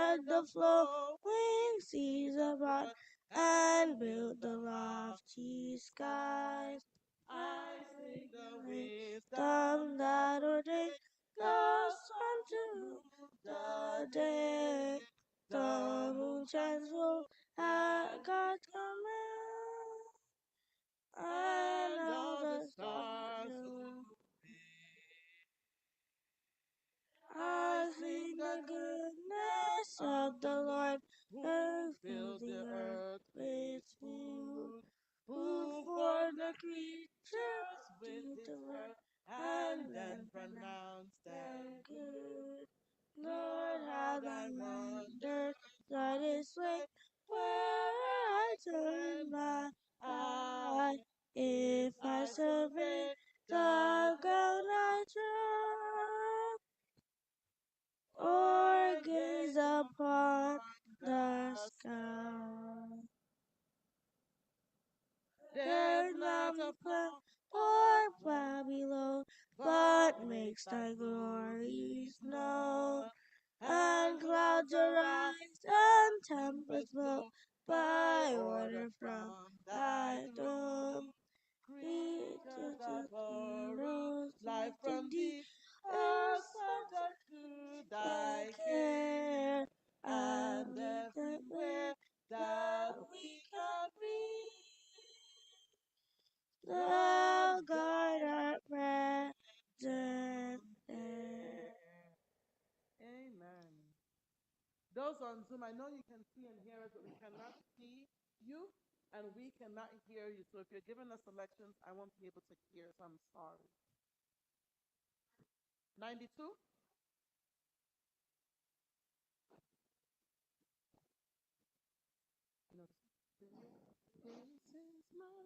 spread the flowing seas abroad, and build the lofty skies. I sing the wisdom that ordained the sun to rule the day. The moon shines full at God's command, and all the stars illuminate. I sing the goodness of the Lord, who filled the earth with food, who formed the creatures with the word, and then pronounced them good. Lord, how thy wonders guide His way, where I turn my eye. If I survey the ground I tread, or gaze upon the sky, there's not a cloud or cloud below, but makes thy glories known. And clouds arise and tempests blow by order from thy throne. Creatures that borrows life from thee are subject to thy care, and everywhere that we can breathe, thou God art present there. Amen. Those on Zoom, I know you can see and hear us, but we cannot see you and we cannot hear you. So if you're giving us selections, I won't be able to hear, so I'm sorry. 92? No. This is my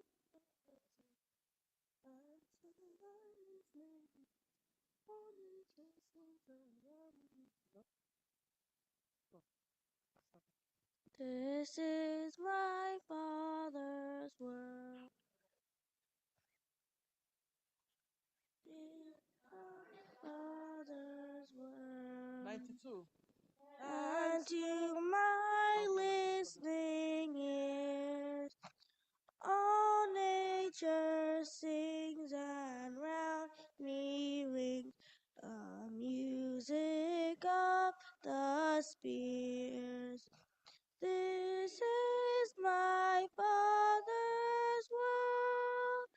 answer to life's name. Only just no. Oh, stop. This is my Father's world. Father's world. 92. And to my listening ears, all nature sings and round me rings the music of the spheres. This is my Father's world.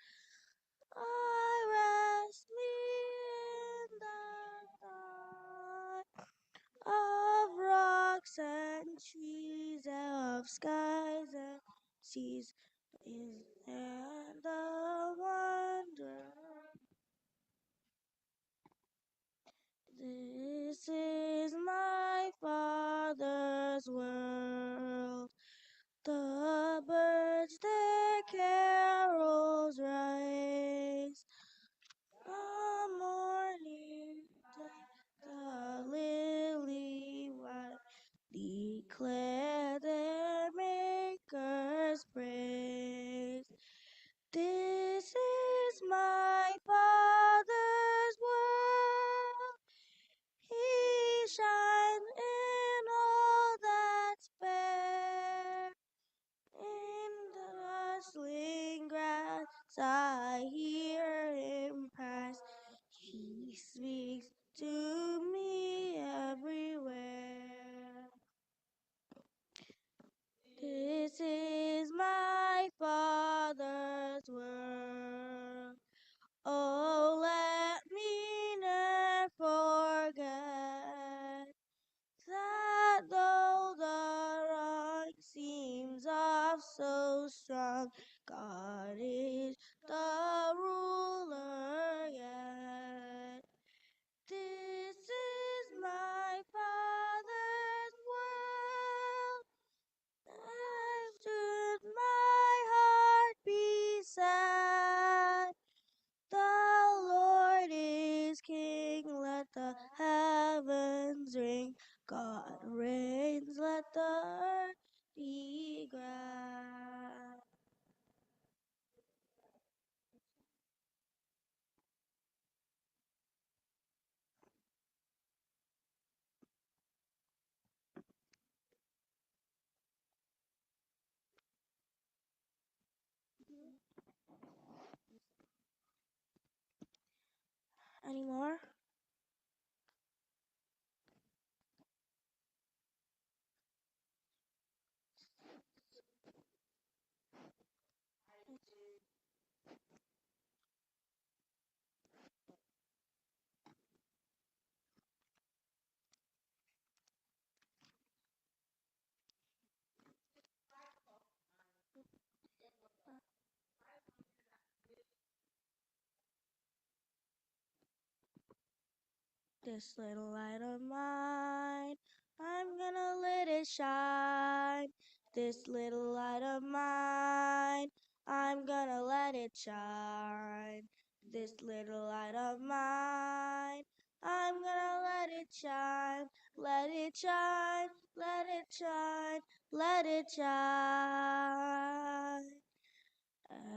I rest me in the thought of rocks and trees, of skies and seas, and the wonder. This is my Father's world. The birds their carols raise, the morning the lily white declare their Maker's praise. This is my Father's world. He shines in all that's fair. In the rustling grass I hear Him pass. He speaks to me everywhere. This is my Father's world. Oh, let me never forget that though the rock seems off so strong, God is the ruler yet. This is my Father's world. Should my heart be sad, the Lord is King, let the heavens ring. God reigns, let the earth be glad. Any more? This little light of mine, I'm gonna let it shine. This little light of mine, I'm gonna let it shine. This little light of mine, I'm gonna let it shine. Let it shine, let it shine, let it shine.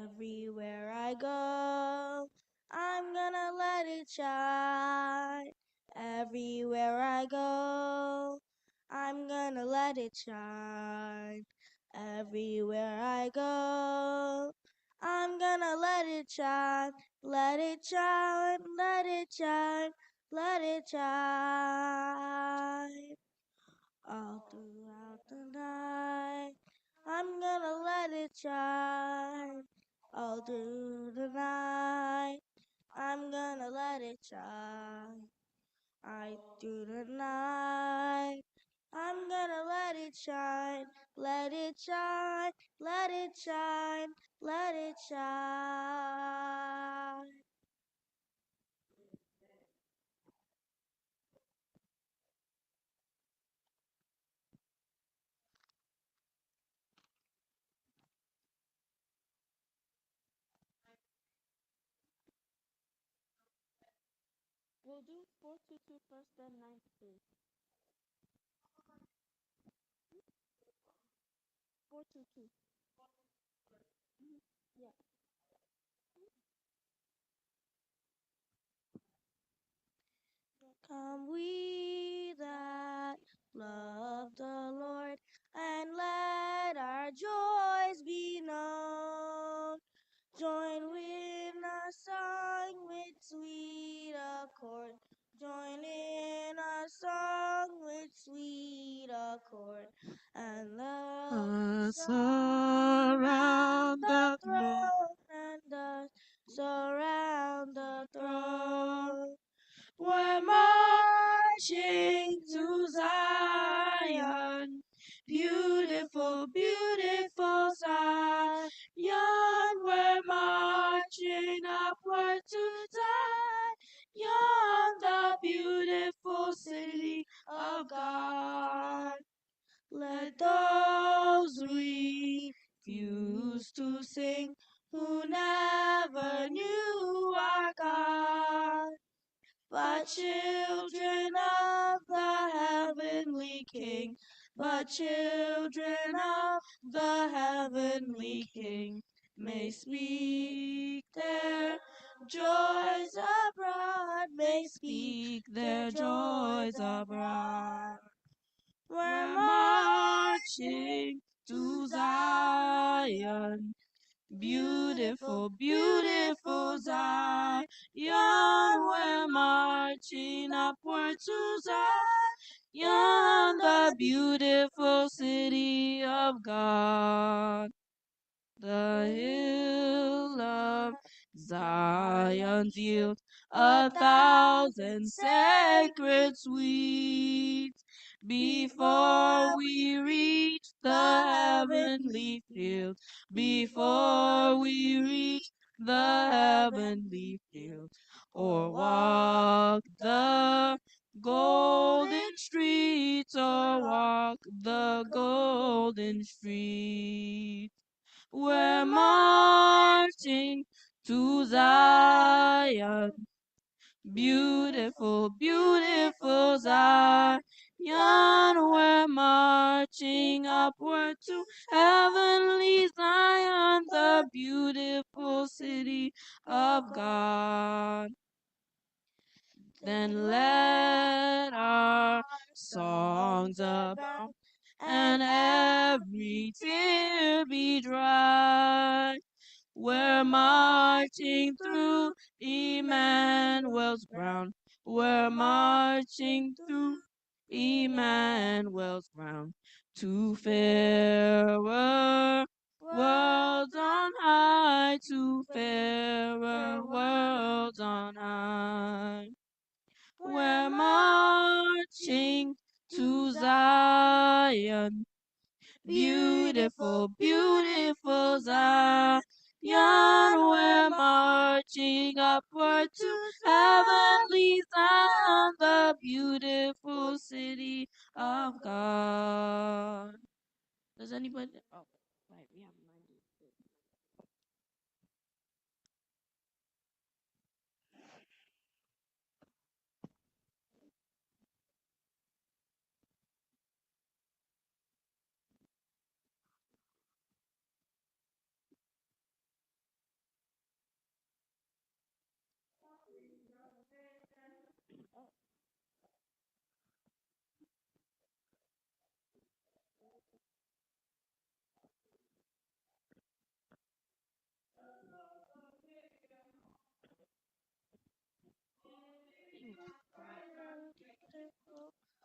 Everywhere I go, I'm gonna let it shine. Everywhere I go, I'm gonna let it shine. Everywhere I go, I'm gonna let it shine. Let it shine, let it shine, let it shine. All throughout the night, I'm gonna let it shine. All through the night, I'm gonna let it shine. Right through the night, I'm gonna let it shine. Let it shine, let it shine, let it shine. We'll do 422 first, then 93. 422. Yeah. Come we that love the Lord, and let our joys be known. Join in our song with sweet accord. Join in our song with sweet accord. And let us surround the throne, and us surround the throne. We're marching to Zion, beautiful, beautiful Zion. We're marching upward to Zion, the beautiful city of God. Let those refuse to sing who never knew our God, but children of the heavenly King, but children of the heavenly King, may speak their joys abroad, may speak their joys abroad. We're marching to Zion, beautiful, beautiful Zion. We're marching upward to Zion, the beautiful city of God. The hill of Zion yields 1,000 sacred sweets. Before we reach the heavenly field, before we reach the heavenly field, or walk the golden streets, or walk the golden streets. We're marching to Zion, beautiful, beautiful Zion. We're marching upward to heavenly Zion, the beautiful city of God. Then let our songs abound, and every tear be dry. We're marching through Emmanuel's ground. We're marching through Emmanuel's ground to fairer worlds on high, to fairer worlds on high. We're marching to Zion, beautiful, beautiful Zion. We're marching upward to heavenly Zion, the beautiful city of God. Does anybody? Oh, right, we have 90.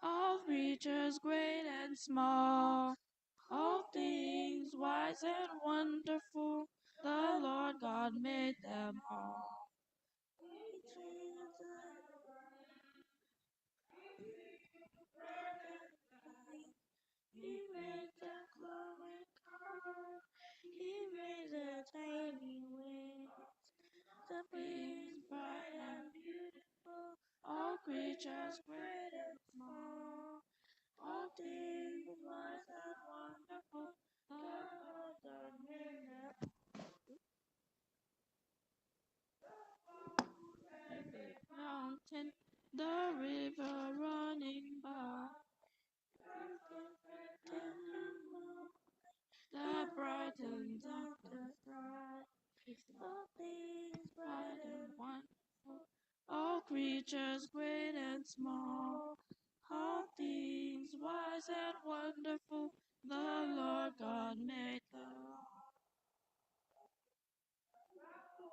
All creatures great and small, all things wise and wonderful, the Lord God made them all. He made the glowing color, he made the tiny wings, the beings bright and beautiful, all creatures great and small, all things wise and wonderful, the Lord God made them. The mountain, the river running by, that brightens up the sky. All things bright and wonderful, all creatures great and small, all things wise and wonderful, the Lord God made them.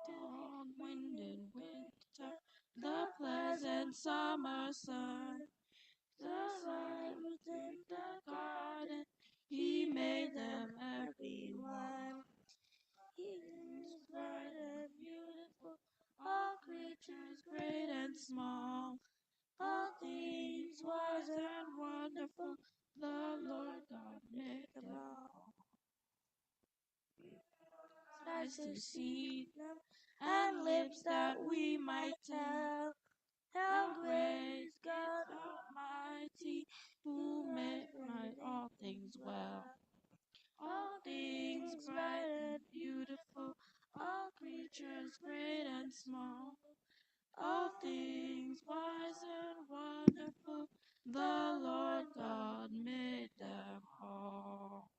Dawn, wind in winter, the pleasant summer sun, the sun within the garden, he made them every one. He is bright and beautiful, all creatures great and small, all things wise and wonderful, the Lord God made them all. Eyes to see them, and lips that we might tell how great is God Almighty, who made all things well. All things bright and beautiful, all creatures great and small, all things wise and wonderful, the Lord God made them all.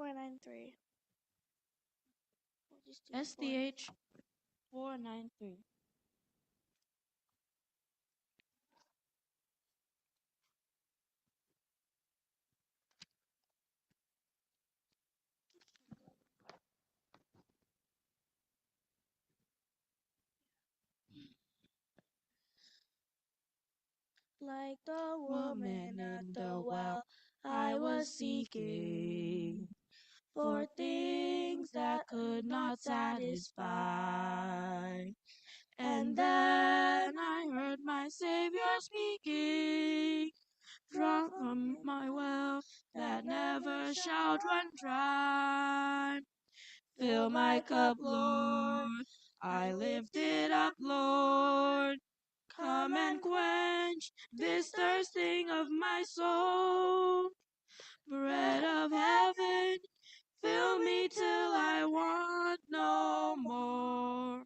$493. SDH 493. Like the woman at the well, I was seeking for things that could not satisfy. And then I heard my Savior speaking, draw from my well that never shall run dry. Fill my cup, Lord, I lift it up, Lord. Come and quench this thirsting of my soul. Bread of heaven, fill me till I want no more.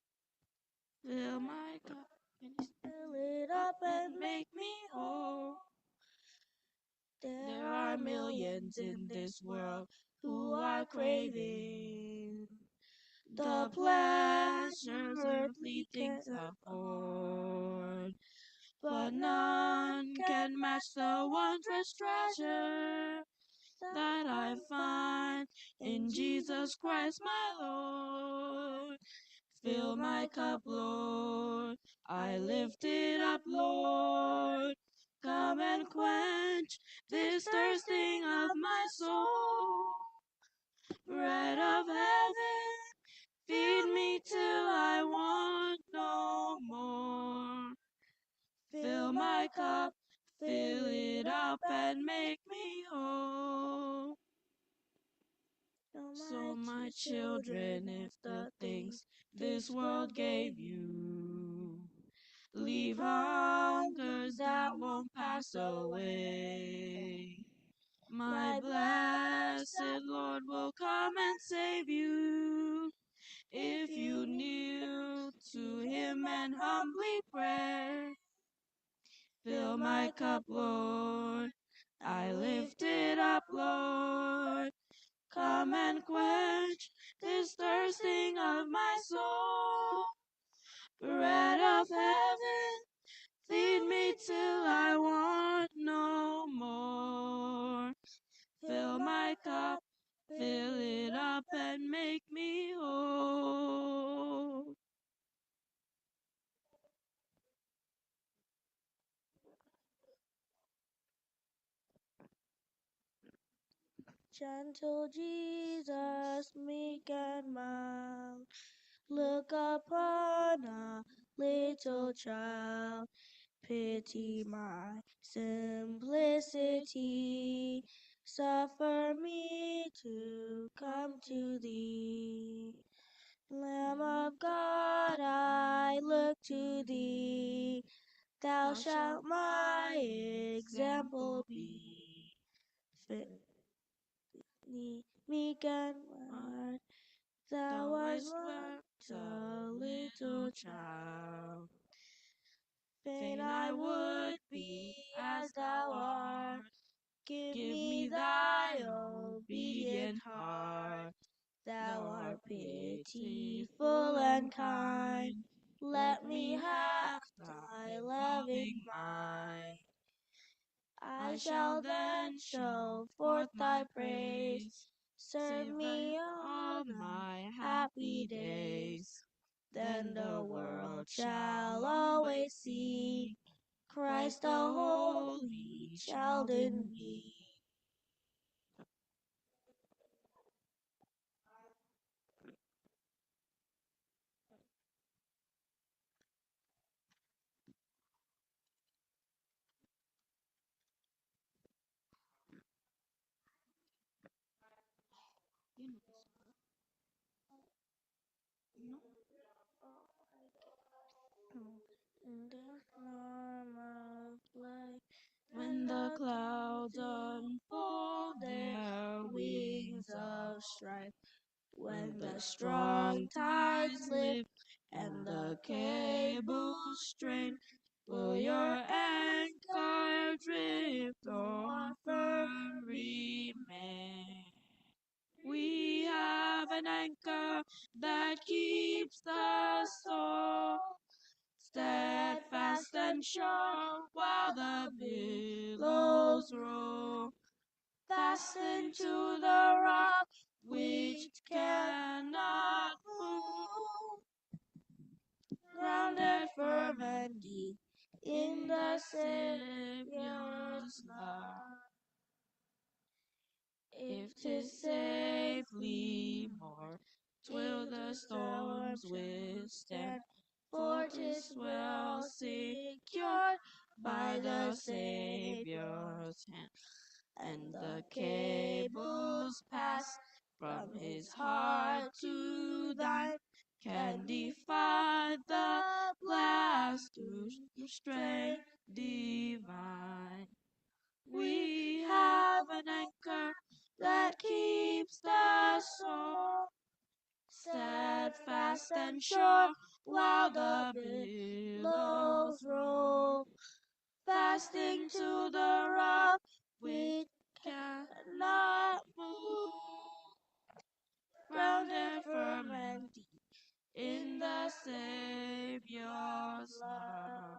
Fill my cup and fill it up and make me whole. There are millions in this world who are craving the pleasures earthly things afford, but none can match the wondrous treasure that I find in Jesus Christ my Lord. Fill my cup, Lord, I lift it up, Lord. Come and quench this thirsting of my soul. Bread of heaven, feed me till I want no more. Fill my cup, fill it up and make me whole. So my children, if the things this world gave you leave hungers that won't pass away, my blessed Lord will come and save you. If you kneel to him and humbly pray, fill my cup, Lord, I lift it up, Lord. Come and quench this thirsting of my soul. Bread of heaven, feed me till I want no more. Fill my cup, fill it up and make me whole. Gentle Jesus, meek and mild, look upon a little child. Pity my simplicity, suffer me to come to thee. Lamb of God, I look to thee, thou shalt my example be. Meek and mild, thou wast once a little child. Fain I would be as thou art. Give me thy obedient heart. Thou art pitiful and kind. Let me have thy loving mind. I shall then show forth thy praise. Serve me all my happy days. Then the world shall always see Christ the holy child in me. In the storm of life, When the clouds unfold their wings of strife, when the strong tides lift and the cables strain, will your anchor drift or firm remain? We have an anchor that keeps the soul steadfast and sure while the billows roll. Fastened to the rock which cannot move, grounded firm and deep in the Savior's love. if 'tis say safely moored, till the storms withstand. For 'tis well secured by the Saviour's hand, and the cables pass from his heart to thine, can defy the blast through strength divine. We have an anchor that keeps the soul steadfast and sure, while the billows roll, fasting to the rock which cannot move, grounded firm and deep in the Saviour's love.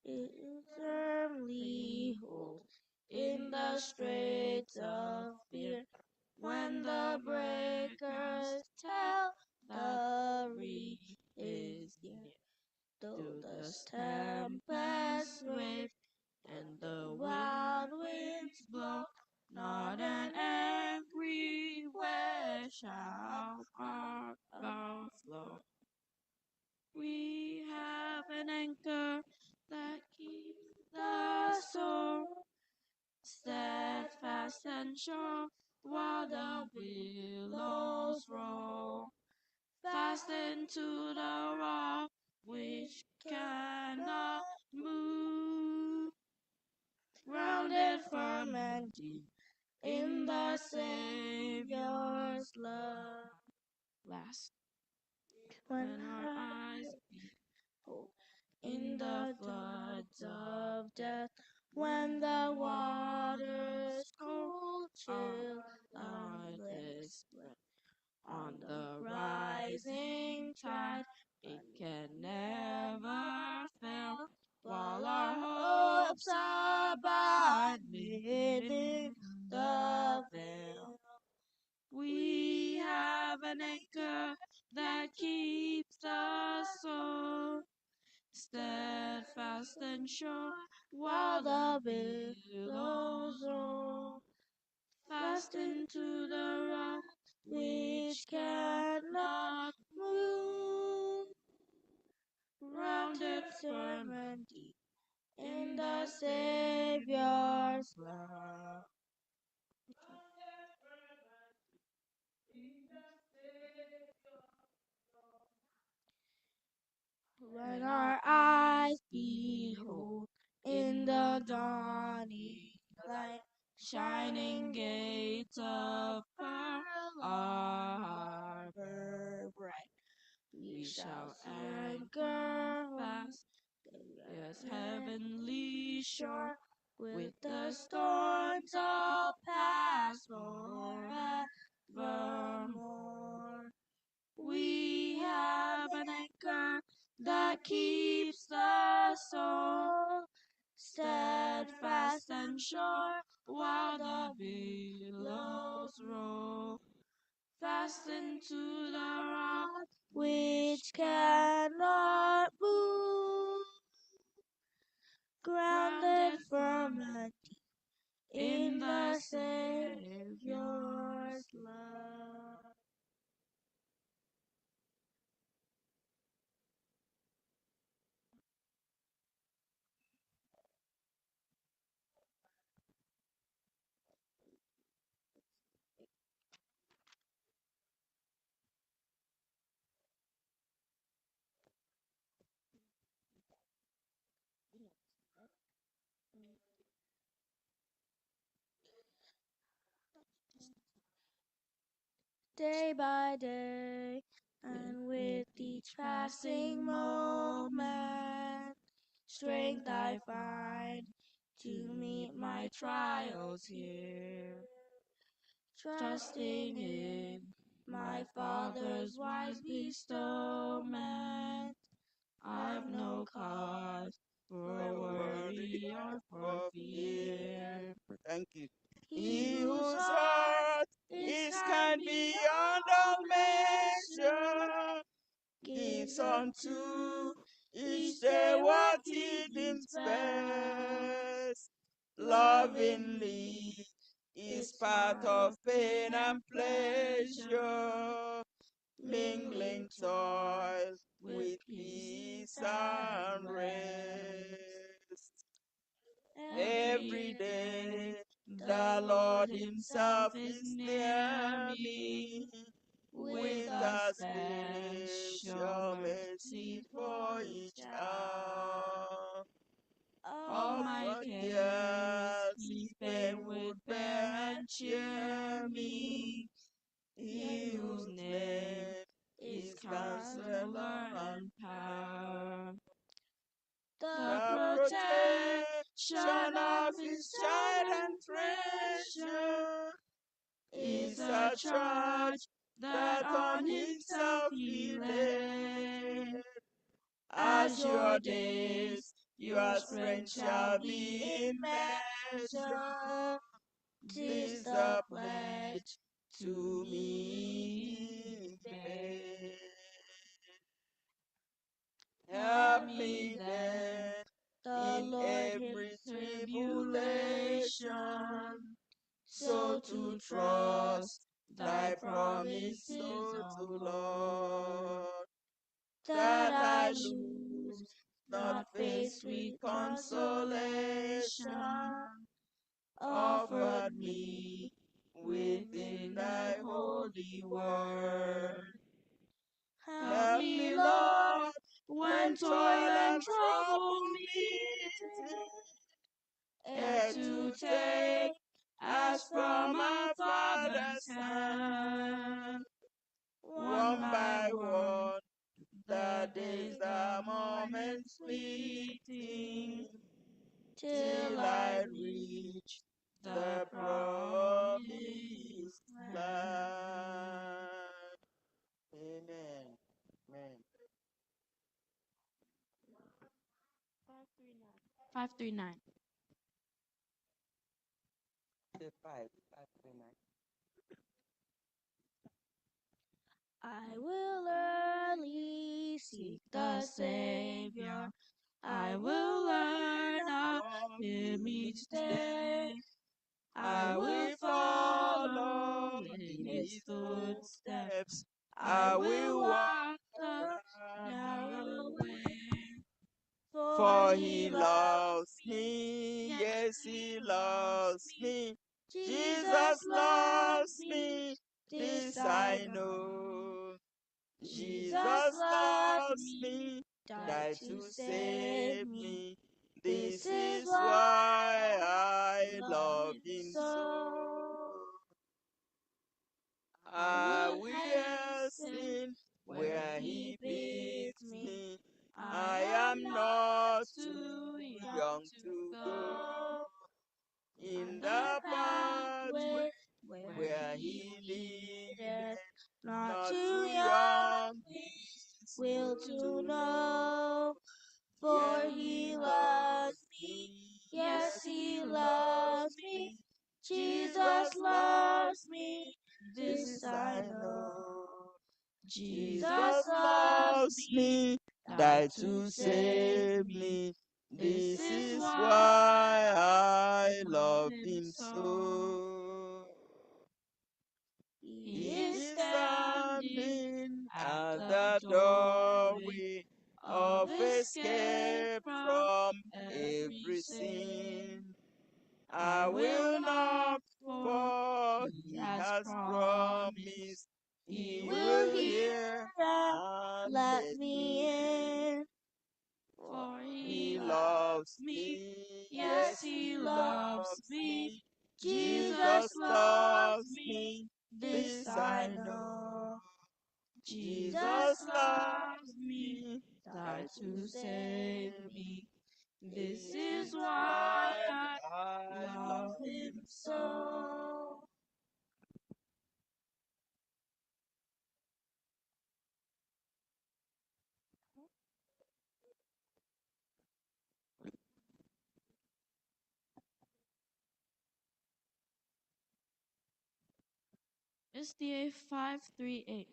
It firmly hold in the straits of fear, when the breakers tell the reef is near. Though the tempest rage and the wild winds blow, not an angry wave shall our bow flow. We have an anchor that keeps the soul steadfast and sure, while the billows roll, fastened to the rock which cannot move, grounded firm and deep in the Saviour's love. Last, when our eyes behold in the floods of death, when the waters cold chill our lips on the rising tide, it can never fail, while our hopes abide within the veil. We have an anchor that keeps the soul steadfast and sure, while the billows roll, fastened to the rock which cannot move, grounded firm and deep in the Saviour's love. When our eyes behold in the dawning light, shining gates of pearl, our harbor bright, we shall anchor fast, yes, heavenly shore, with the storms all past forevermore. We have an anchor that keeps the soul steadfast and sure, while the billows roll, fastened to the rock which cannot move, grounded firm and deep in the Saviour's love. Day by day, and with each passing moment, strength I find to meet my trials here. Trusting in my Father's wise bestowment, I've no cause for worry or for fear. Thank you. He whose heart is kind beyond all measure gives unto each day what he deems best. Lovingly is this path of pain and pleasure, mingling toil with peace and rest. Every day the Lord himself is near me, with a special mercy for each hour. All my cares he would bear and cheer me. He whose name is Counselor and Power. The protection of his child and treasure is a charge that on himself he laid. As your days, your strength shall be in measure. Tis the pledge to me made. Help me then in every tribulation, so to trust thy promises, O Lord, that I lose not faith with consolation offered me within thy holy word. Help me, Lord, when toil and trouble meet, ere to take as from a father's hand. One by one, the days, the moments fleeting, till I reach the promised land. Amen. Amen. 539. Say 539. I will early seek the Savior. I will learn of him each day. I will follow in his footsteps. I will walk the narrow way. For he loves me, yes, he loves me. Jesus loves me, this I know. Jesus loves me, died to save me. This is why I love him so. I will hasten where he bids me. I am not too young to go in the pathway where he leadeth. Not too young, will to know, for he loves me. Yes, he loves me. Jesus loves me. This I know. Jesus loves me, died to save me. This is why I love him so. He He is is standing standing at at the the doorway doorway of of escape escape from from every every sin. sin. I I will will knock, knock, for for he he has has promised promised he he will will hear hear and and let let me me in. in. For He he loves loves me. me, Yes, yes, he he loves loves me. me. Jesus Jesus loves loves me. me, This this I I know. know. Jesus Jesus loves loves me. me, Died died to to save save me. me. This This is is why why I I love love him him so. so. SDA 538.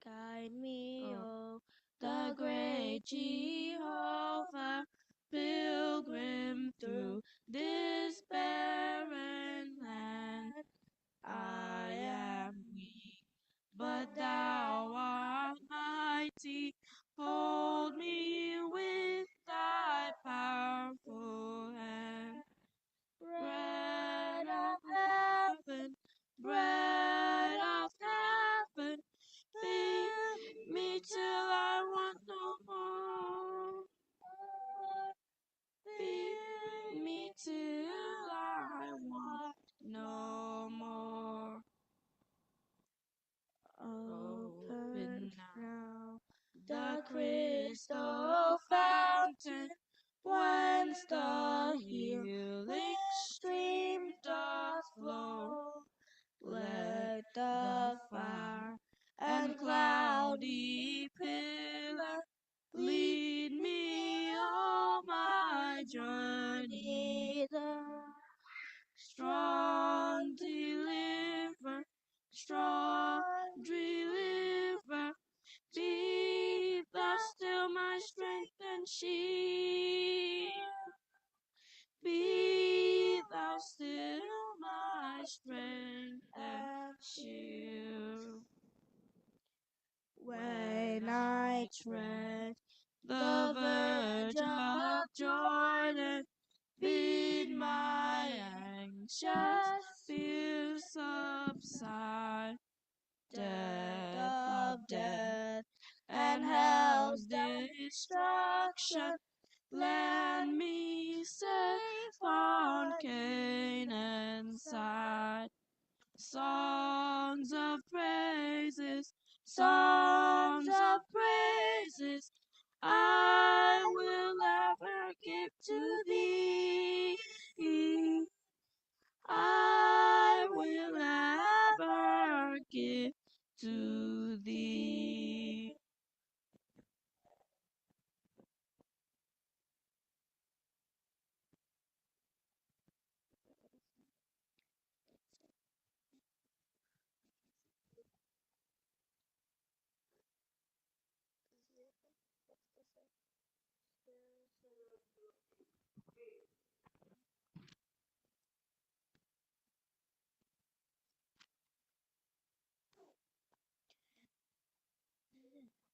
Guide me, Oh. oh, The the great Jehovah, pilgrim through this barren land. I am weak, but thou art mighty. Hold me with thy powerful hand. Bread of heaven, bread of heaven, feed me till I want no more. Feed me till I want no more. Open now the crystal fountain, whence the healing stream doth flow. Let the fire and cloudy pillar lead me on my journey. The strong deliver, strong deliver, be thou still my strength and shield. Be thou still my strength and shield. When I tread the verge of Jordan, bid my anxious fears subside. Death of death and hell's destruction, land me safe on Canaan's side. Songs of praises, songs of praises, I will ever give to thee. I will ever give to thee.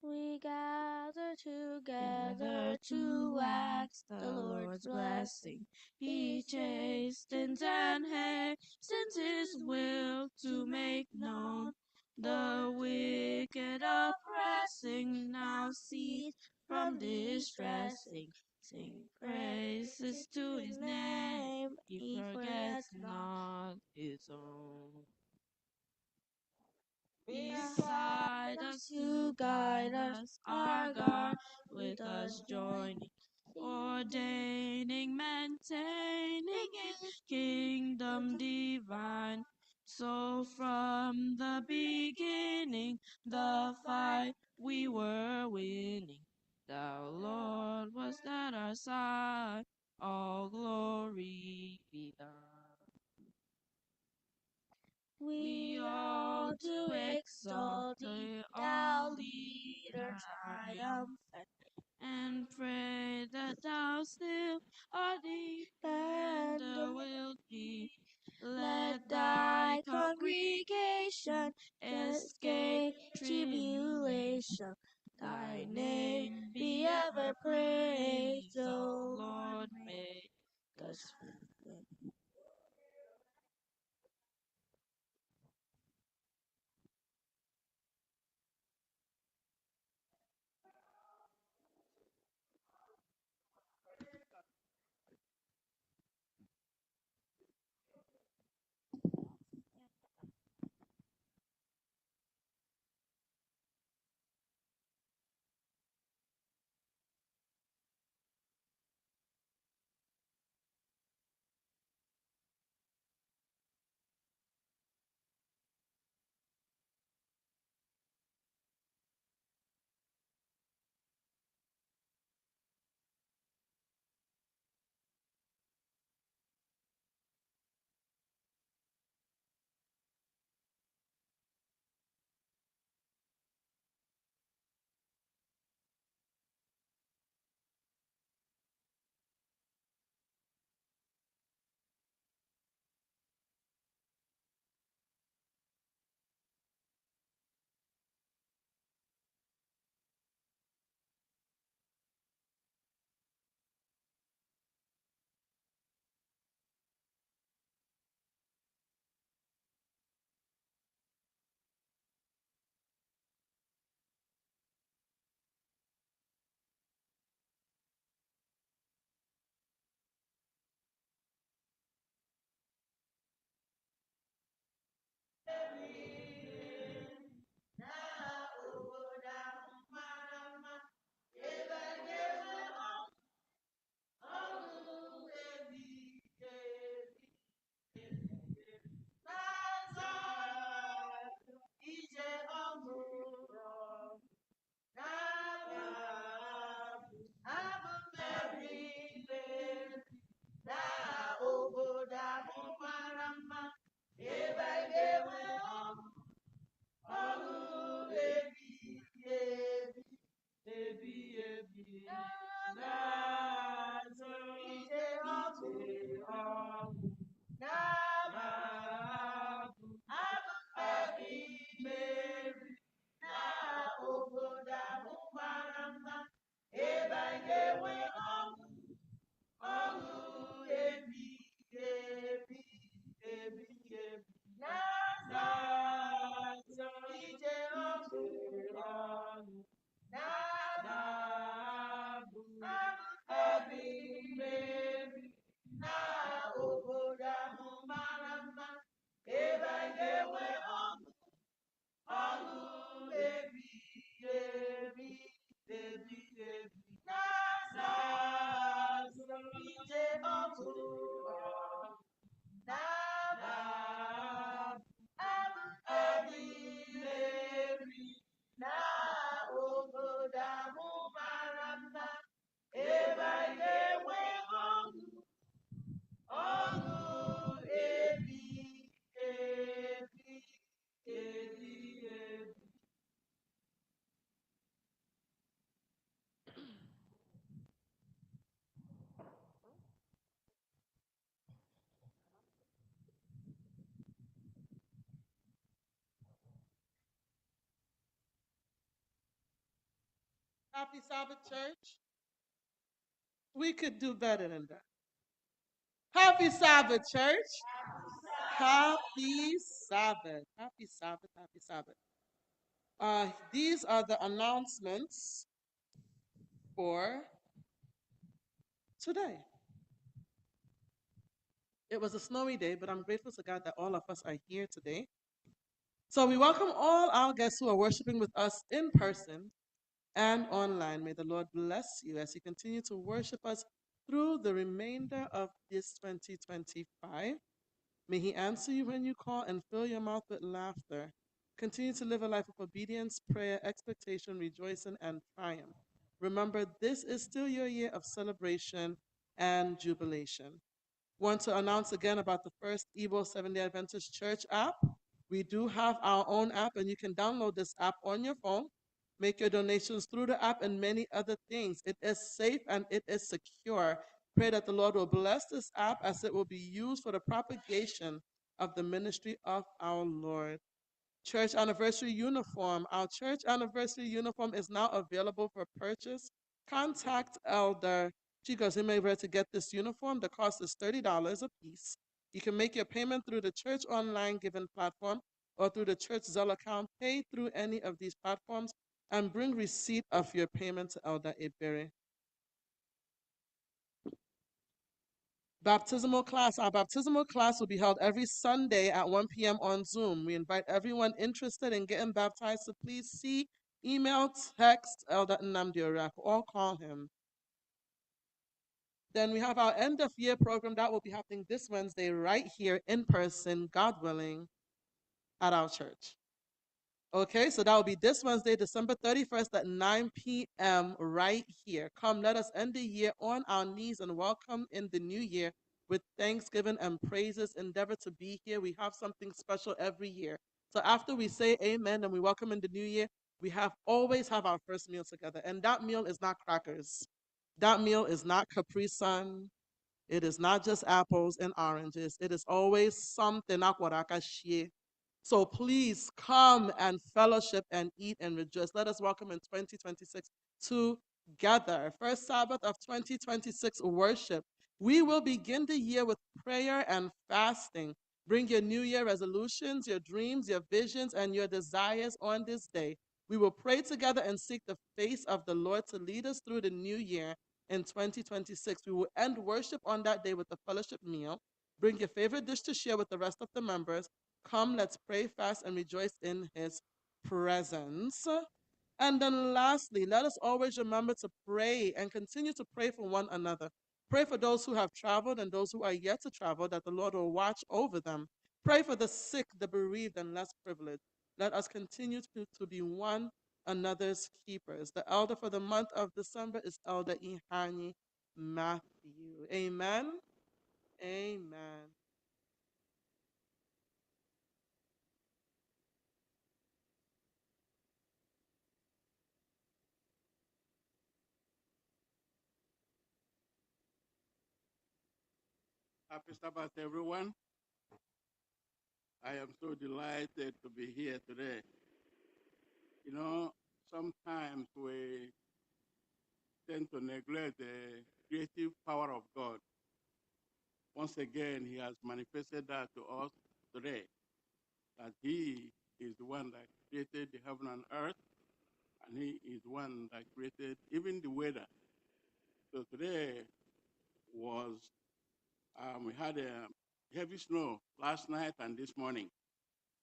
We gather together to ask The Lord's blessing. He chastens and hastens his will to make known. The wicked oppressing now cease from distressing. Sing praises to his name. He forgets not his own. Beside us to guide us, our God with us joining, ordaining, maintaining his kingdom divine. So from the beginning, the fight we were winning. Thou, Lord, wast at our side, all glory be thine. We all do exalt thee, our leader triumphant, and pray that thou still our defender wilt be. Let thy congregation escape tribulation. Thy name be ever praised, O Lord, make us free. Happy Sabbath, church. We could do better than that. Happy Sabbath, church. Happy Sabbath. Happy Sabbath. Happy Sabbath. These are the announcements for today. It was a snowy day, but I'm grateful to God that all of us are here today. So we welcome all our guests who are worshiping with us in person and online. May the Lord bless you as you continue to worship us through the remainder of this 2025. May He answer you when you call and fill your mouth with laughter. Continue to live a life of obedience, prayer, expectation, rejoicing, and triumph. Remember, this is still your year of celebration and jubilation. Want to announce again about the first Igbo Seventh-day Adventist Church app. We do have our own app, and you can download this app on your phone. Make your donations through the app and many other things. It is safe and it is secure. Pray that the Lord will bless this app as it will be used for the propagation of the ministry of our Lord. Church anniversary uniform. Our church anniversary uniform is now available for purchase. Contact Elder Chigozime to get this uniform. The cost is $30 a piece. You can make your payment through the church online giving platform or through the church Zelle account. Pay through any of these platforms and bring receipt of your payment to Elder Ebere. Baptismal class. Our baptismal class will be held every Sunday at 1 p.m. on Zoom. We invite everyone interested in getting baptized to please see, email, text Elder Nnamdi Oriakụ, or call him. Then we have our end of year program that will be happening this Wednesday right here in person, God willing, at our church. Okay, so that will be this Wednesday, December 31st at 9 p.m. right here. Come, let us end the year on our knees and welcome in the new year with thanksgiving and praises. Endeavor to be here. We have something special every year. So after we say amen and we welcome in the new year, we always have our first meal together. And that meal is not crackers. That meal is not Capri Sun. It is not just apples and oranges. It is always something. So please come and fellowship and eat and rejoice. Let us welcome in 2026 together. First Sabbath of 2026 worship. We will begin the year with prayer and fasting. Bring your New Year resolutions, your dreams, your visions, and your desires on this day. We will pray together and seek the face of the Lord to lead us through the new year in 2026. We will end worship on that day with a fellowship meal. Bring your favorite dish to share with the rest of the members. Come, let's pray fast and rejoice in his presence. And then lastly, let us always remember to pray and continue to pray for one another. Pray for those who have traveled and those who are yet to travel, that the Lord will watch over them. Pray for the sick, the bereaved, and less privileged. Let us continue to be one another's keepers. The elder for the month of December is Elder Ihani Matthew. Amen. Amen. Happy Sabbath, everyone. I am so delighted to be here today. You know, sometimes we tend to neglect the creative power of God. Once again, He has manifested that to us today, that He is the one that created the heaven and earth, and He is the one that created even the weather. So today we had a heavy snow last night and this morning.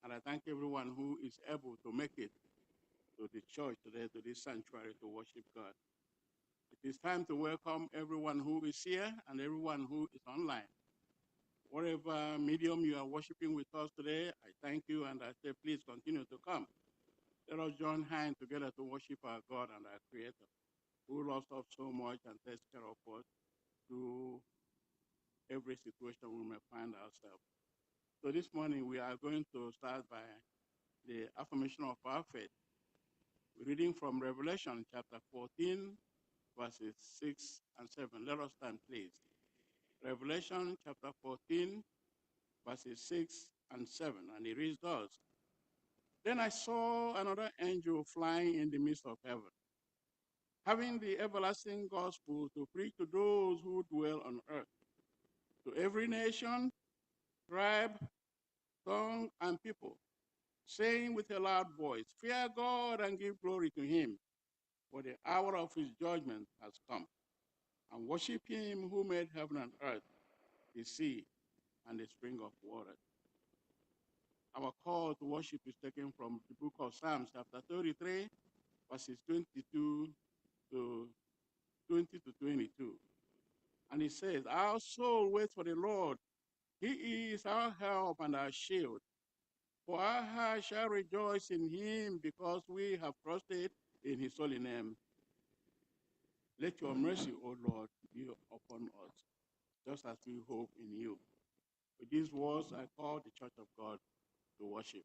And I thank everyone who is able to make it to the church today, to this sanctuary to worship God. It is time to welcome everyone who is here and everyone who is online. Whatever medium you are worshiping with us today, I thank you and I say, please continue to come. Let us join hands together to worship our God and our Creator, who loves us so much and takes care of us through every situation we may find ourselves. So this morning we are going to start by the affirmation of our faith. We're reading from Revelation chapter 14, verses 6 and 7. Let us stand, please. Revelation chapter 14, verses 6 and 7. And it reads thus: Then I saw another angel flying in the midst of heaven, having the everlasting gospel to preach to those who dwell on earth, to every nation, tribe, tongue, and people, saying with a loud voice, Fear God and give glory to him, for the hour of his judgment has come. And worship him who made heaven and earth, the sea, and the spring of water. Our call to worship is taken from the book of Psalms, chapter 33, verses 22 to 22. And it says, Our soul waits for the Lord. He is our help and our shield. For our heart shall rejoice in him, because we have trusted in his holy name. Let your mercy, O Lord, be upon us, just as we hope in you. With these words, I call the Church of God to worship.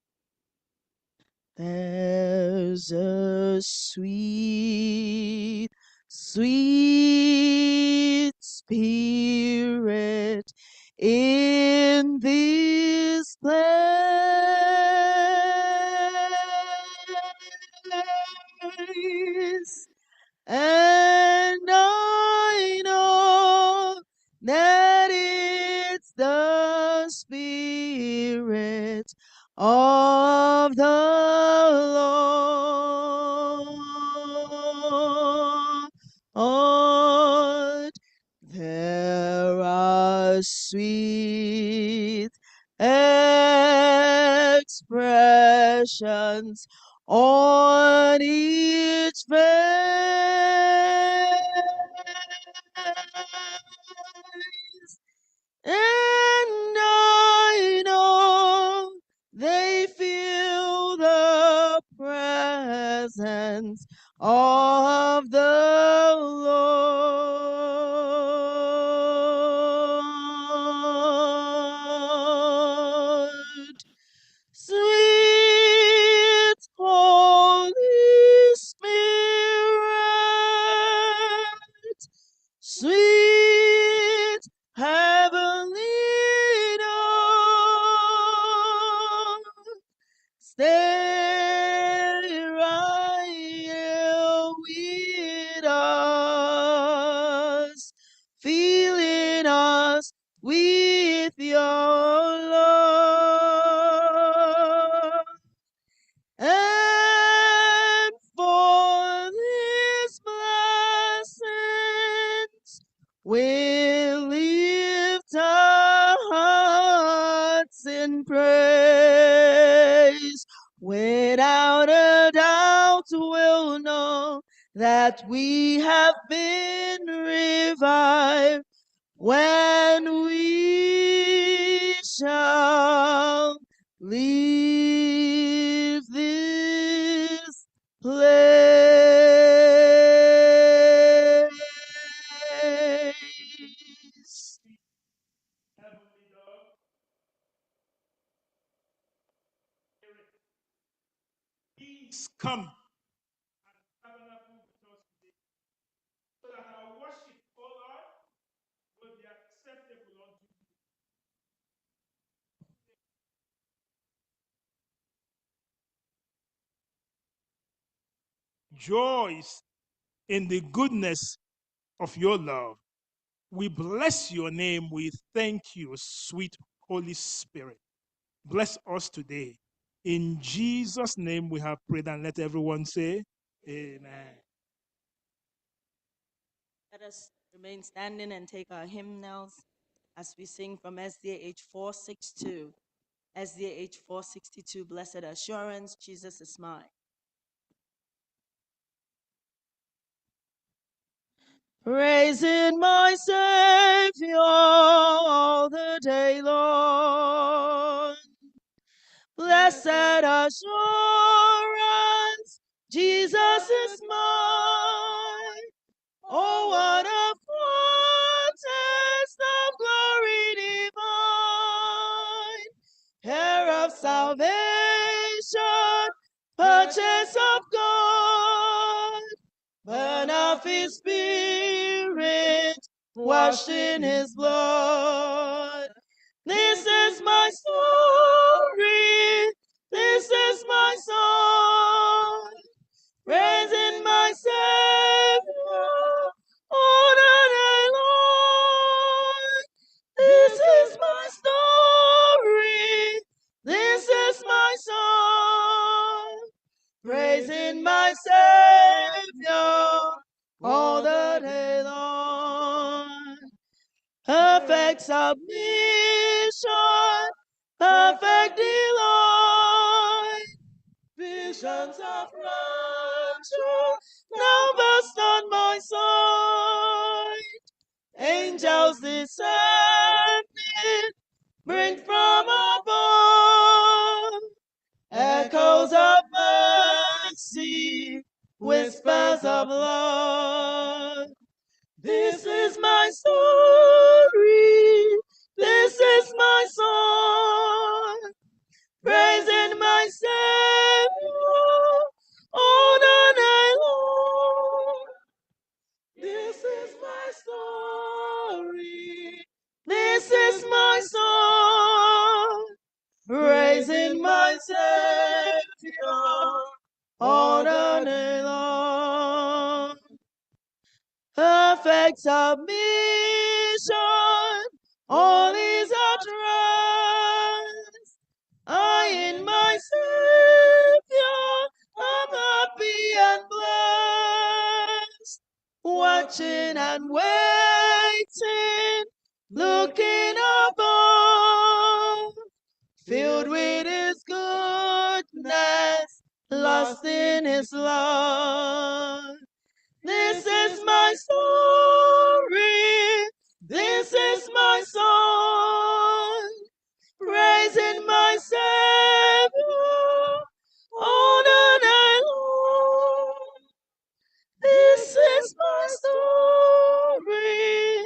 There's a sweet, sweet spirit in this place. And I know that it's the Spirit of the Lord. There are sweet expressions on each face, and I know they feel the presence of the Lord. Sweet Holy Spirit, sweet heavenly dove, stay right here with us. that we have been revived when we shall leave this place. Heavenly Dove, please come and tabernacle with us today, so that our worship, O Lord, will be acceptable unto you. Joys in the goodness of your love. We bless your name. We thank you, sweet Holy Spirit. Bless us today. In Jesus' name we have prayed, and let everyone say, Amen. Let us remain standing and take our hymnals as we sing from SDA 462. SDA 462, Blessed Assurance, Jesus is mine. Praising my Savior all the day long. Blessed assurance, Jesus is mine. Oh, what a foretaste of glory divine, heir of salvation, purchase of God, born of His Spirit, washed in His blood. This is my story, this is my song, praising my Savior all the day long. This is my story, this is my song, praising my Savior all the day long. Perfect submission, perfect delight, visions of rapture now burst on my sight. Angels descending, bring from above echoes of mercy, whispers of love. This is my story, this is my song, praising my Savior all the day long. This is my story, this is my song, praising my Savior all the day long. Perfect submission, all is at rest. I in my Savior am happy and blessed, watching and waiting, looking above, filled with His goodness, lost in His love. This is my story, this is my song, praising my Savior all the day long. This is my story,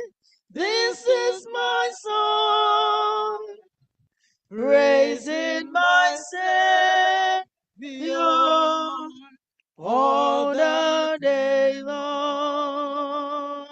this is my song, praising my Savior all the day long.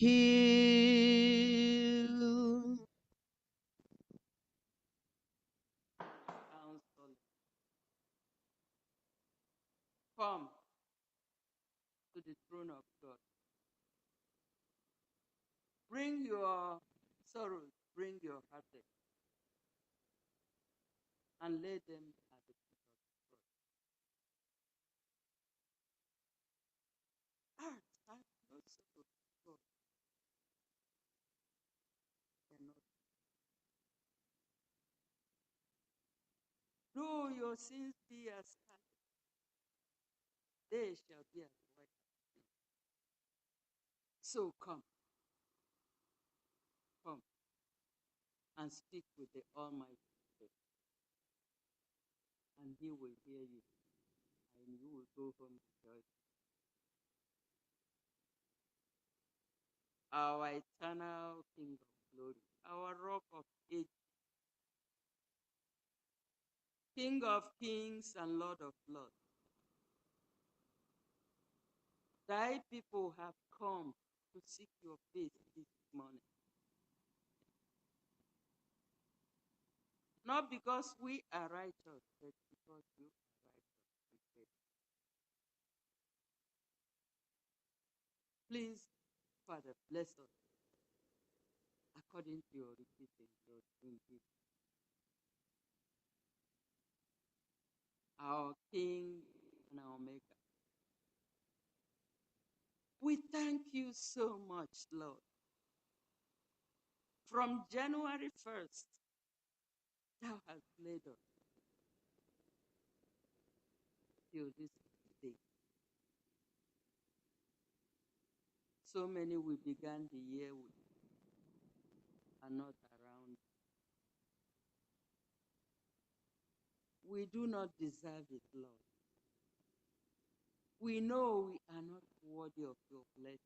heal. Counselor, come to the throne of God. Bring your sorrows, bring your heartache, and lay them at the feet of the cross. Heart, have no sorrow. God cannot. Though your sins be as scarlet, they shall be as white as snow. So come, come, and speak with the Almighty God, and He will hear you, and you will go home rejoicing. Our eternal King of glory, our rock of ages, King of kings and Lord of lords, thy people have come to seek your face this morning. Not because we are righteous, but because you are righteous and faithful. Please, Father, bless us according to your riches in glory in Jesus, our King and our Maker. We thank you so much, Lord. From January 1st, thou hast led us till this day. So many we began the year with are not around. We do not deserve it, Lord. We know we are not worthy of your blessing.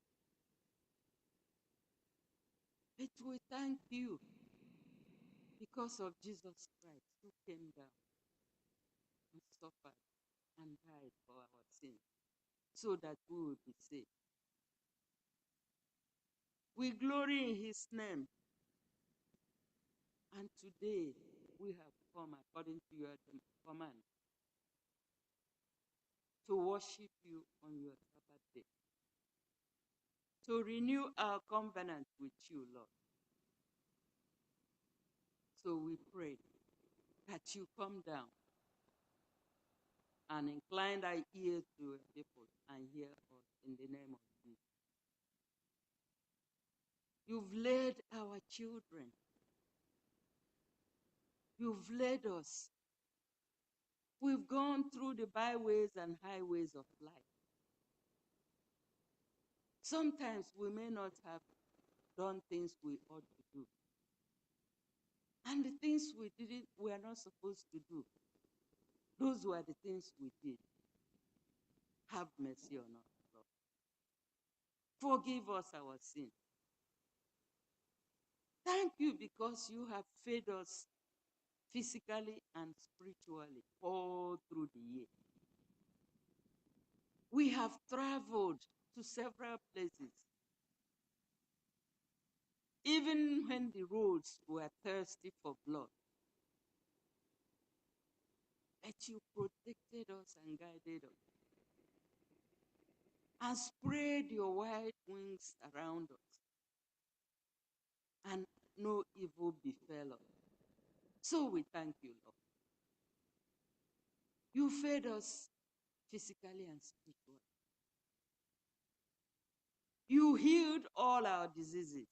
But we thank you because of Jesus Christ who came down and suffered and died for our sins so that we will be saved. We glory in his name. And today we have come according to your command to worship you on your Sabbath day, to renew our covenant with you, Lord. So we pray that you come down and incline thy ears to your people and hear us in the name of Jesus. You've led our children. You've led us. We've gone through the byways and highways of life. Sometimes we may not have done things we ought to do. And the things we are not supposed to do, those were the things we did. Have mercy on us, Lord. Forgive us our sins. Thank you because you have fed us physically and spiritually all through the year. We have traveled to several places, even when the roads were thirsty for blood. But you protected us and guided us and spread your wide wings around us, and no evil befell us. So we thank you, Lord. You fed us physically and spiritually. You healed all our diseases.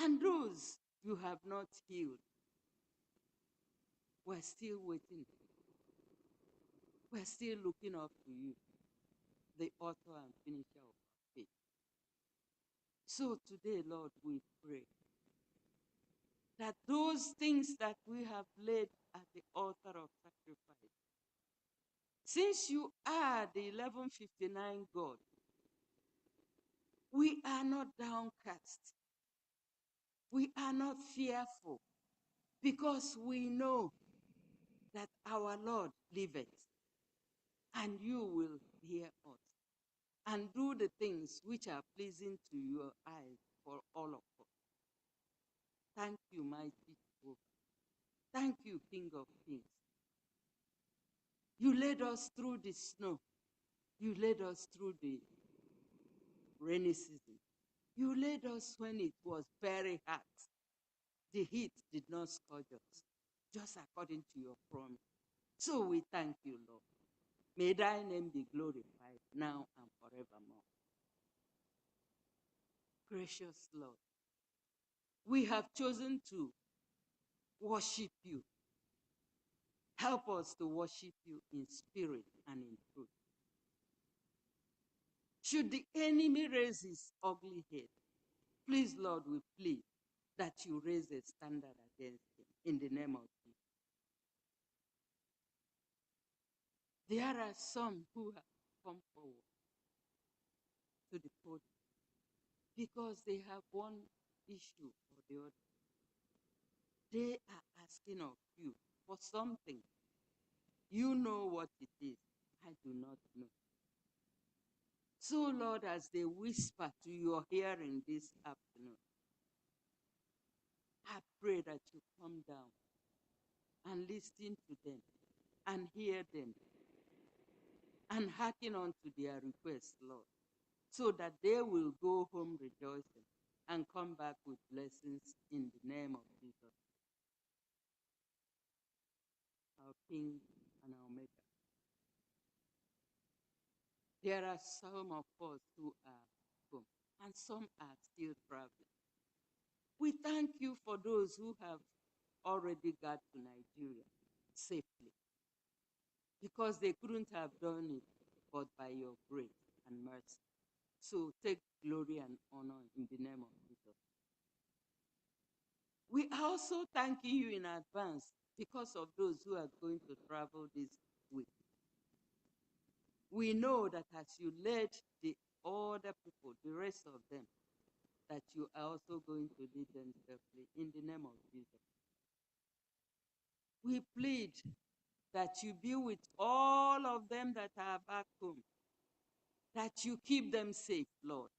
And those you have not healed, we're still waiting. We're still looking up to you, the author and finisher of our faith. So today, Lord, we pray that those things that we have laid at the altar of sacrifice, since you are the 1159 God, we are not downcast. We are not fearful because we know that our Lord liveth and you will hear us. and do the things which are pleasing to your eyes for all of us. Thank you, mighty Jehovah. Thank you, King of Kings. You led us through the snow. You led us through the rainy season. You led us when it was very hot. The heat did not scourge us, just according to your promise. So we thank you, Lord. May thy name be glorified now and forevermore. Gracious Lord, we have chosen to worship you. Help us to worship you in spirit and in truth. Should the enemy raise his ugly head, please, Lord, we plead that you raise a standard against him in the name of Jesus. There are some who have come forward to the podium because they have one issue or the other. They are asking of you for something. You know what it is. I do not know. So, Lord, as they whisper to your hearing this afternoon, I pray that you come down and listen to them and hear them and hearken unto their requests, Lord, so that they will go home rejoicing and come back with blessings in the name of Jesus, our King and our Maker. There are some of us who are home, and some are still traveling. We thank you for those who have already got to Nigeria safely, because they couldn't have done it but by your grace and mercy. So take glory and honor in the name of Jesus. We are also thanking you in advance because of those who are going to travel this week. We know that as you led the other people, the rest of them, that you are also going to lead them safely in the name of Jesus. We plead that you be with all of them that are back home, that you keep them safe, Lord,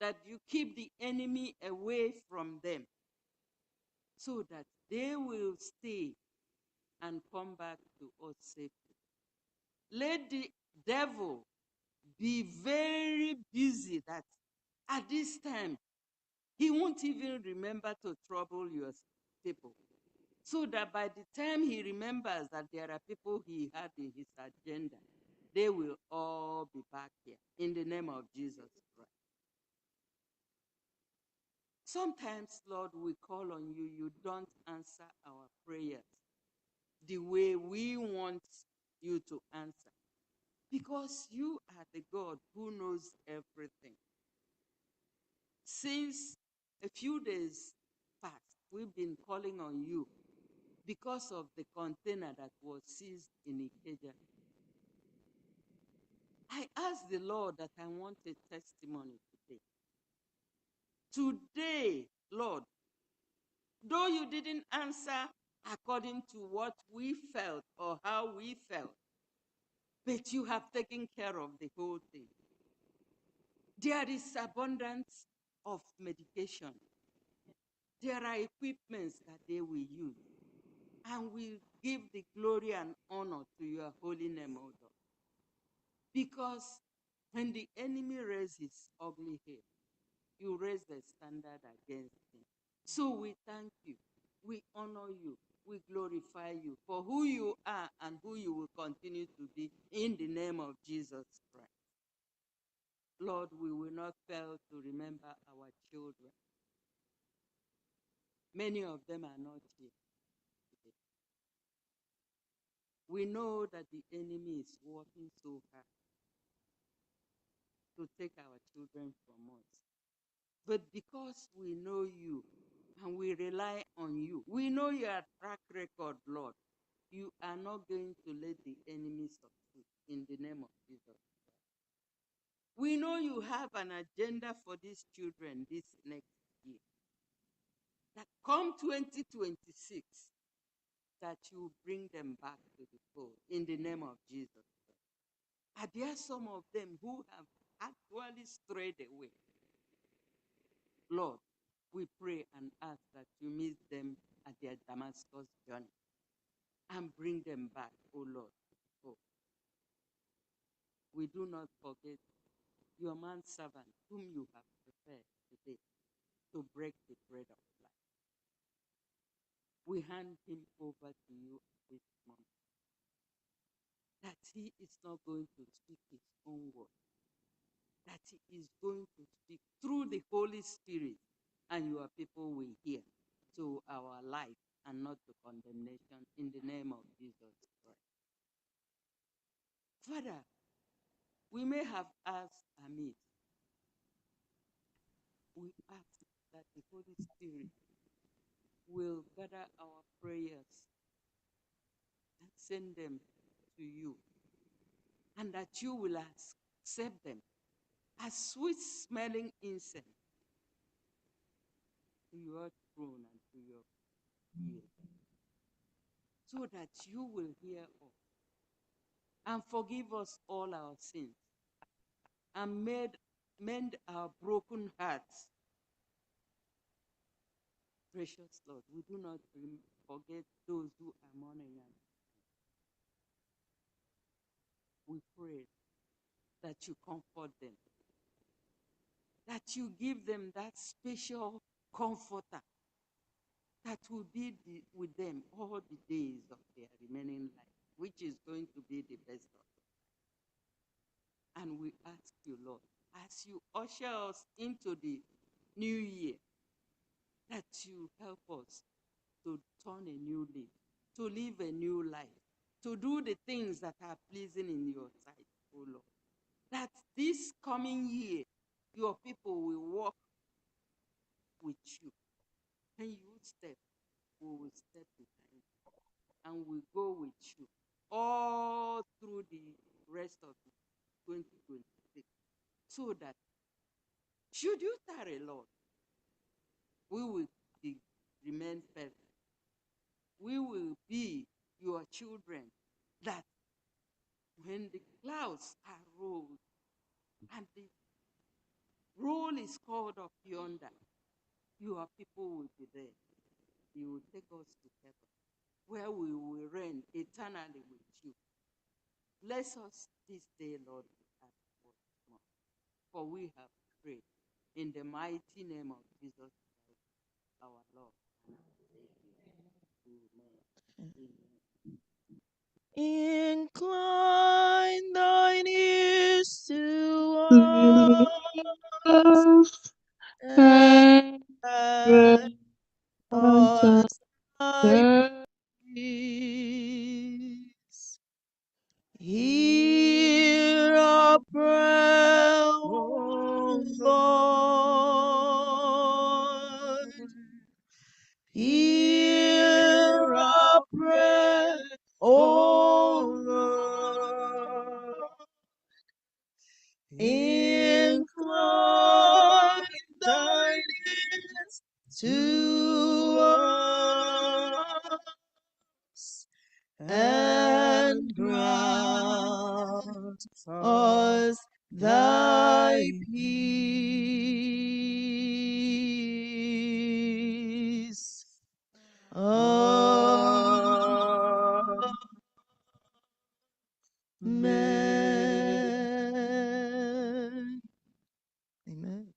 that you keep the enemy away from them so that they will stay and come back to us safely. Let the devil be very busy that at this time, he won't even remember to trouble your people. So that by the time he remembers that there are people he had in his agenda, they will all be back here in the name of Jesus Christ. Sometimes, Lord, we call on you, you don't answer our prayers the way we want you to answer, because you are the God who knows everything. Since a few days past, we've been calling on you because of the container that was seized in Ikeja. I asked the Lord that I want a testimony today. Today, Lord, though you didn't answer according to what we felt or how we felt, but you have taken care of the whole thing. There is abundance of medication. There are equipments that they will use. And we give the glory and honor to your holy name, O Lord. Because when the enemy raises his ugly head, you raise the standard against him. So we thank you, we honor you, we glorify you for who you are and who you will continue to be in the name of Jesus Christ. Lord, we will not fail to remember our children. Many of them are not here today. We know that the enemy is working so hard to take our children from us. But because we know you and we rely on you, we know your track record, Lord. You are not going to let the enemy succeed in the name of Jesus. We know you have an agenda for these children this next year. That come 2026, that you bring them back to the fold in the name of Jesus. Are there some of them who have strayed away. Lord, we pray and ask that you meet them at their Damascus journey and bring them back, O Lord. Oh, we do not forget your manservant whom you have prepared today to break the bread of life. We hand him over to you this moment, that he is not going to speak his own word, that he is going to speak through the Holy Spirit, and your people will hear to our life and not to condemnation, in the name of Jesus Christ. Father, we may have asked amiss. We ask that the Holy Spirit will gather our prayers and send them to you, and that you will accept them as sweet smelling incense to your throne and to your ear, so that you will hear us and forgive us all our sins and mend our broken hearts. Precious Lord, we do not forget those who are mourning, and we pray that you comfort them, that you give them that special comforter that will be with them all the days of their remaining life, which is going to be the best of them. And we ask you, Lord, as you usher us into the new year, that you help us to turn a new leaf, to live a new life, to do the things that are pleasing in your sight, O Lord. That this coming year, your people will walk with you. And you step, we will step behind you, and we go with you all through the rest of 2026. So that, should you tarry, Lord, we will remain faithful. We will be your children, that when the clouds are rolled and the roll is called up yonder, your people will be there. You will take us to heaven, where we will reign eternally with you. Bless us this day, Lord, for we have prayed in the mighty name of Jesus Christ, our Lord. Amen. Incline thine ears to us, and grant us thy peace. Hear our prayer, O Lord. Hear our prayer, O Lord. Incline thine ears to us, and grant us thy peace. Amen. Amen.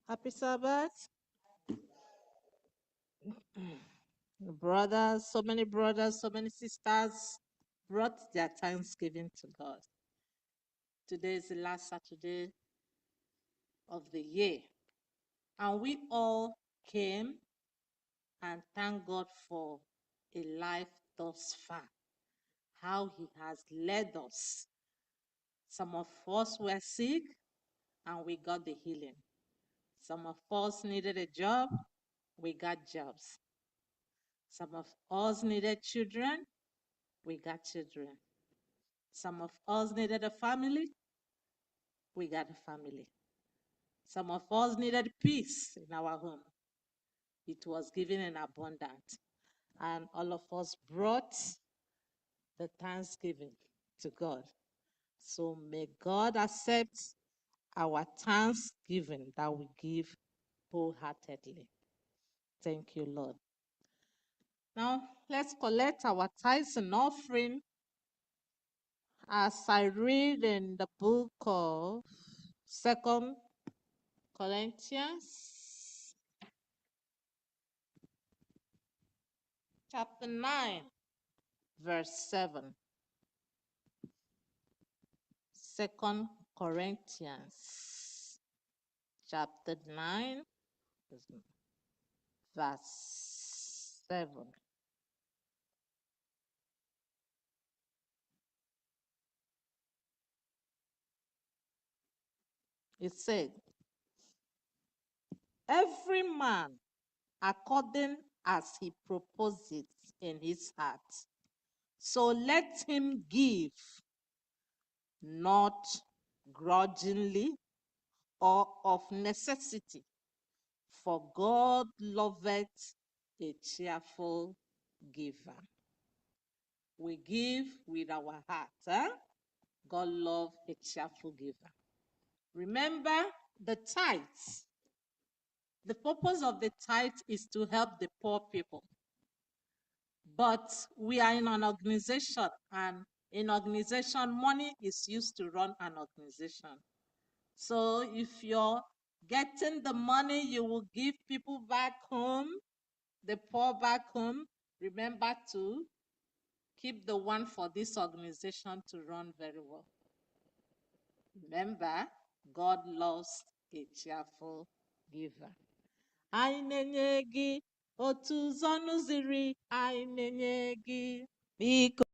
Happy Sabbath. Brothers, so many sisters brought their thanksgiving to God. Today is the last Saturday of the year, and we all came and thank God for a life thus far, how He has led us. Some of us were sick, and we got the healing. Some of us needed a job, we got jobs. Some of us needed children, we got children. Some of us needed a family, we got a family. Some of us needed peace in our home. It was given in abundance. And all of us brought the thanksgiving to God. So may God accept our thanksgiving that we give wholeheartedly. Thank you, Lord. Now, let's collect our tithes and offering as I read in the book of 2 Corinthians, chapter 9, verse 7. 2 Corinthians, chapter 9, verse 7. It said, every man according as he proposes in his heart. So let him give, not grudgingly or of necessity, for God loveth a cheerful giver. We give with our heart. Huh? God loves a cheerful giver. Remember the tithes. The purpose of the tithe is to help the poor people. But we are in an organization, and in organization, money is used to run an organization. So if you're getting the money you will give people back home, the poor back home, remember to keep the one for this organization to run very well. Remember, God loves a cheerful giver. Anyị na-enye gị otu ụzọ n'ụzọ iri, anyị na-enye gị biko